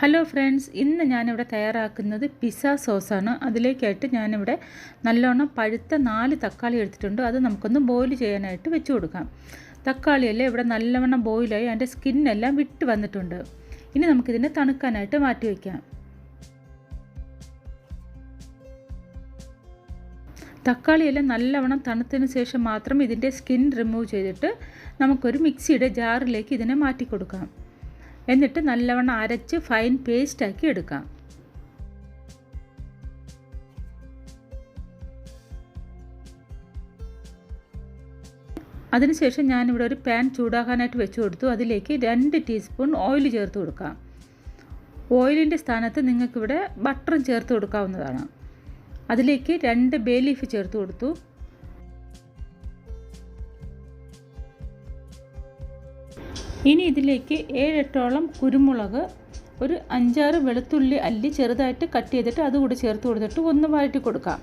Hello friends, ഇന്ന് ഞാനിവിടെ തയ്യാറാക്കുന്നത് പിസ്സ സോസാണ്. അതിലേക്കായിട്ട് ഞാനിവിടെ നല്ലോണം പഴുത്ത 4 തക്കാളി എടുത്തിട്ടുണ്ട്. അത് നമുക്കൊന്ന് ബോയിൽ ചെയ്യാനായിട്ട് വെച്ച് കൊടുക്കാം. തക്കാളിയെല്ലാം ഇവിടെ നല്ലവണ്ണം ബോയിലായി അതിൻ്റെ സ്കിന്നെല്ലാം വിട്ട് വന്നിട്ടുണ്ട്. ഇനി നമുക്കിതിനെ തണുക്കാനായിട്ട് മാറ്റി വയ്ക്കാം. തക്കാളിയെല്ലാം നല്ലവണ്ണം തണുത്തതിന് ശേഷം മാത്രം ഇതിൻ്റെ സ്കിൻ റിമൂവ് ചെയ്തിട്ട് നമുക്കൊരു മിക്സിയുടെ ജാറിലേക്ക് ഇതിനെ മാറ്റി കൊടുക്കാം. എന്നിട്ട് നല്ലവണ്ണം അരച്ച് ഫൈൻ പേസ്റ്റാക്കി എടുക്കാം. അതിനുശേഷം ഞാനിവിടെ ഒരു പാൻ ചൂടാക്കാനായിട്ട് വെച്ച് കൊടുത്തു. അതിലേക്ക് 2 ടീസ്പൂൺ ഓയിൽ ചേർത്ത് കൊടുക്കാം. ഓയിലിൻ്റെ സ്ഥാനത്ത് നിങ്ങൾക്കിവിടെ ബട്ടറും ചേർത്ത് കൊടുക്കാവുന്നതാണ്. അതിലേക്ക് 2 ബേ ലീഫ് ചേർത്ത് കൊടുത്തു. ഇനി ഇതിലേക്ക് 7-8ഓളം കുരുമുളക്, ഒരു 5-6 വെളുത്തുള്ളി അല്ലി ചെറുതായിട്ട് കട്ട് ചെയ്തിട്ട് അതുകൂടി ചേർത്ത് കൊടുത്തിട്ട് ഒന്ന് വഴറ്റി കൊടുക്കാം.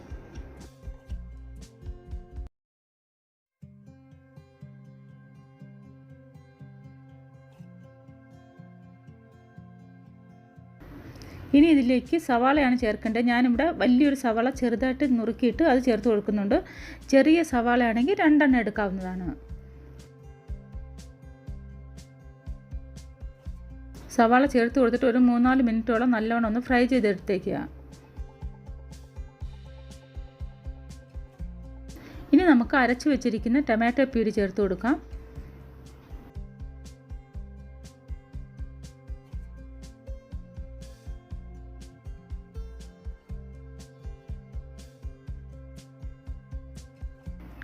ഇനി ഇതിലേക്ക് സവാളയാണ് ചേർക്കേണ്ടത്. ഞാനിവിടെ വലിയൊരു സവാള ചെറുതായിട്ട് നുറുക്കിയിട്ട് അത് ചേർത്ത് കൊടുക്കുന്നുണ്ട്. ചെറിയ സവാള ആണെങ്കിൽ 2 എണ്ണം എടുക്കാവുന്നതാണ്. സവാള ചേർത്ത് കൊടുത്തിട്ട് ഒരു 3-4 മിനിറ്റോളം നല്ലവണ്ണം ഒന്ന് ഫ്രൈ ചെയ്തെടുത്തേക്കുക. ഇനി നമുക്ക് അരച്ച് വെച്ചിരിക്കുന്ന ടൊമാറ്റോ പ്യൂരി ചേർത്ത് കൊടുക്കാം.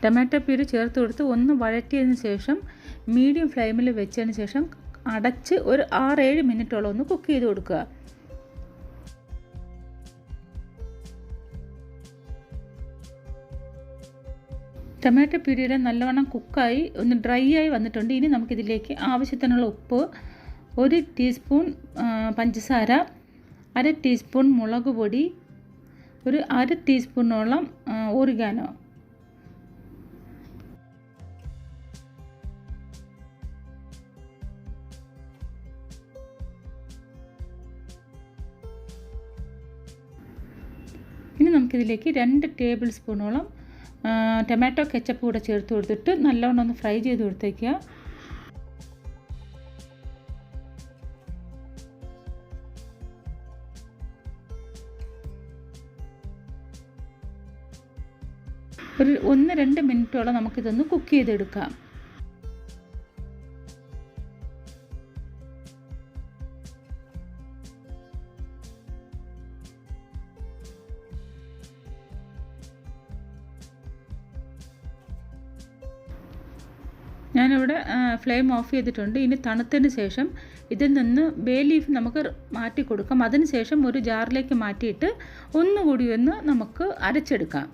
ടൊമാറ്റോ പ്യൂരി ചേർത്ത് കൊടുത്ത് ഒന്ന് വഴറ്റിയതിന് ശേഷം മീഡിയം ഫ്ലെയിമിൽ വെച്ചതിന് ശേഷം അടച്ച് ഒരു 6-7 മിനിറ്റോളം ഒന്ന് കുക്ക് ചെയ്ത് കൊടുക്കുക. ടൊമാറ്റോ പ്യൂരിയുടെ നല്ലവണ്ണം കുക്കായി ഒന്ന് ഡ്രൈ ആയി വന്നിട്ടുണ്ട്. ഇനി നമുക്കിതിലേക്ക് ആവശ്യത്തിനുള്ള ഉപ്പ്, 1 ടീസ്പൂൺ പഞ്ചസാര, 1/2 ടീസ്പൂൺ മുളക് പൊടി, ഒരു 1/2 ടീസ്പൂണോളം ഓറിഗാനോ, ഇനി നമുക്കിതിലേക്ക് 2 ടേബിൾ സ്പൂണോളം ടൊമാറ്റോ കെച്ചപ്പ് കൂടെ ചേർത്ത് കൊടുത്തിട്ട് നല്ലവണ്ണം ഒന്ന് ഫ്രൈ ചെയ്ത് കൊടുത്തേക്കുക. ഒരു 1-2 മിനിറ്റോളം നമുക്കിതൊന്ന് കുക്ക് ചെയ്തെടുക്കാം. ഞാനിവിടെ ഫ്ലെയിം ഓഫ് ചെയ്തിട്ടുണ്ട്. ഇനി തണുത്തതിന് ശേഷം ഇതിൽ നിന്ന് ബേ ലീഫ് നമുക്ക് മാറ്റി കൊടുക്കാം. അതിന് ശേഷം ഒരു ജാറിലേക്ക് മാറ്റിയിട്ട് ഒന്നുകൂടി ഒന്ന് നമുക്ക് അരച്ചെടുക്കാം.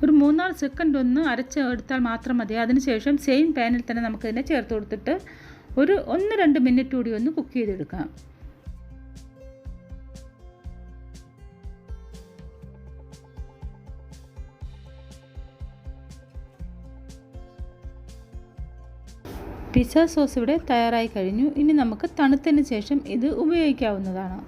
ഒരു 3-4 സെക്കൻഡ് ഒന്ന് അരച്ച് എടുത്താൽ മാത്രം മതി. അതിനുശേഷം സെയിം പാനിൽ തന്നെ നമുക്കിതിനെ ചേർത്ത് കൊടുത്തിട്ട് ഒരു 1-2 മിനിറ്റ് കൂടി ഒന്ന് കുക്ക് ചെയ്തെടുക്കാം. പിസ്സ സോസ് ഇവിടെ തയ്യാറായി കഴിഞ്ഞു. ഇനി നമുക്ക് തണുത്തതിന് ശേഷം ഇത് ഉപയോഗിക്കാവുന്നതാണ്.